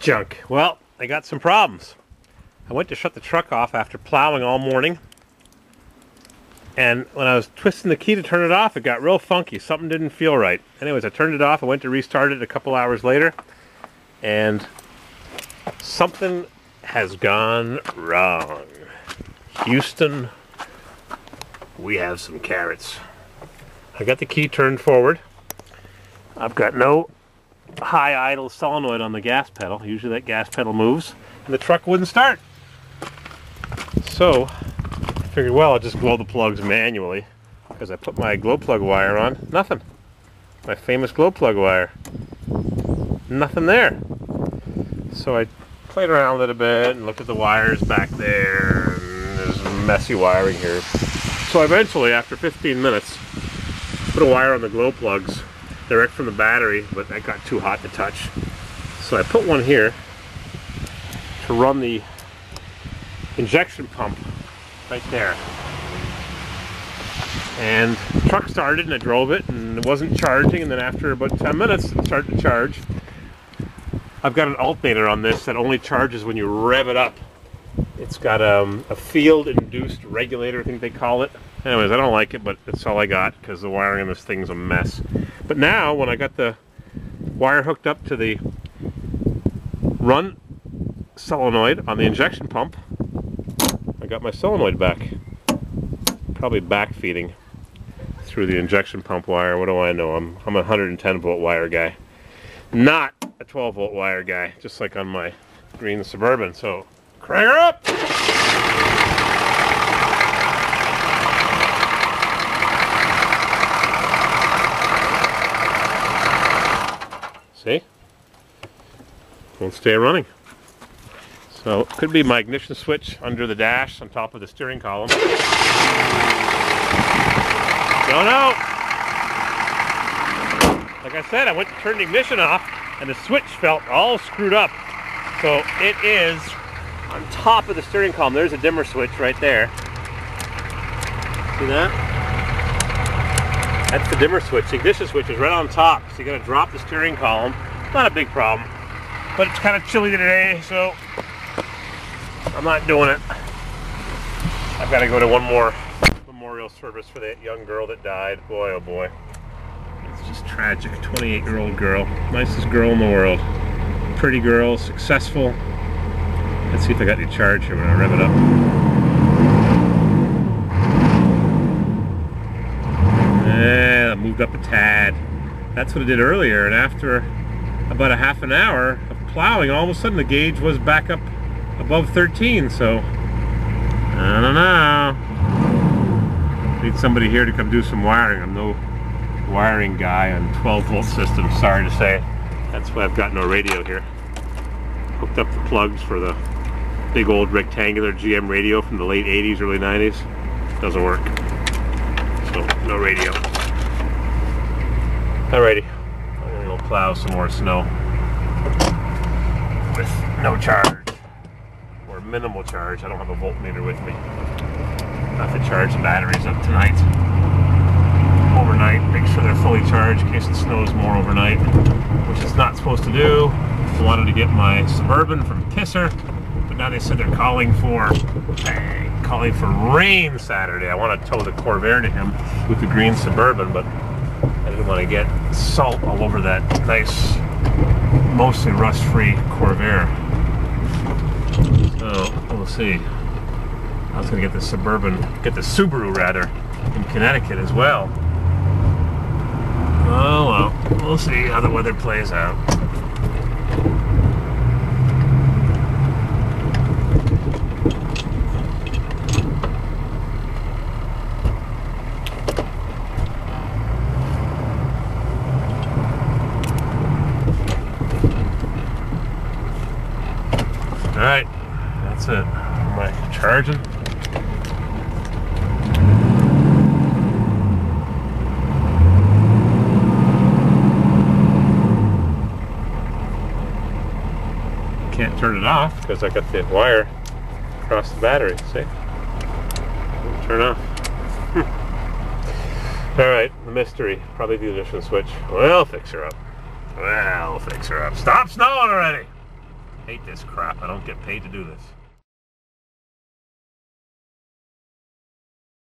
junk. Well, I got some problems. I went to shut the truck off after plowing all morning, and when I was twisting the key to turn it off, it got real funky. Something didn't feel right. Anyways, I turned it off. I went to restart it a couple hours later, and something has gone wrong. Houston, we have some carrots. I got the key turned forward. I've got no high idle solenoid on the gas pedal. Usually that gas pedal moves and the truck wouldn't start. So I figured, well, I'll just glow the plugs manually, because I put my glow plug wire on. Nothing. My famous glow plug wire. Nothing there. So I played around a little bit and looked at the wires back there, and there's messy wiring here. So eventually, after 15 minutes, put a wire on the glow plugs direct from the battery, but that got too hot to touch. So I put one here to run the injection pump right there. And the truck started and I drove it and it wasn't charging, and then after about 10 minutes it started to charge. I've got an alternator on this that only charges when you rev it up. It's got a field-induced regulator, I think they call it. Anyways, I don't like it, but that's all I got because the wiring on this thing's a mess. But now, when I got the wire hooked up to the run solenoid on the injection pump, I got my solenoid back. Probably back feeding through the injection pump wire. What do I know? I'm a 110 volt wire guy, not a 12 volt wire guy, just like on my green Suburban. So crank her up. See? Won't stay running. So it could be my ignition switch under the dash on top of the steering column. Don't know. Like I said, I went to turn the ignition off and the switch felt all screwed up. So it is on top of the steering column. There's a dimmer switch right there. See that? That's the dimmer switch. The ignition switch is right on top. So you gotta drop the steering column. Not a big problem. But it's kind of chilly today, so I'm not doing it. I've got to go to one more memorial service for that young girl that died. Boy, oh boy. It's just tragic. 28-year-old girl. Nicest girl in the world. Pretty girl, successful. Let's see if I got any charge here when I rev it up. Yeah, I moved up a tad. That's what I did earlier, and after about a half an hour of plowing, all of a sudden the gauge was back up above 13, so I don't know. Need somebody here to come do some wiring. I'm no wiring guy on 12 volt systems, sorry to say. That's why I've got no radio here. Hooked up the plugs for the big old rectangular GM radio from the late 80s, early 90s. Doesn't work. So no radio. Alrighty. I'm gonna go plow some more snow with no charge. Or minimal charge. I don't have a voltmeter with me. I have to charge the batteries up tonight. Overnight, make sure they're fully charged in case it snows more overnight, which it's not supposed to do. I wanted to get my Suburban from Pisser, but now they said they're calling for rain Saturday. I want to tow the Corvair to him with the green Suburban, but I didn't want to get salt all over that nice, mostly rust-free Corvair. So we'll see. I was going to get the Subaru rather, in Connecticut as well. Oh well, we'll see how the weather plays out. Alright, that's it. Am I charging? Can't turn it off because I got the wire across the battery. See? Turn off. Alright, the mystery. Probably the ignition switch. We'll fix her up. We'll fix her up. Stop snowing already! Hate this crap. I don't get paid to do this.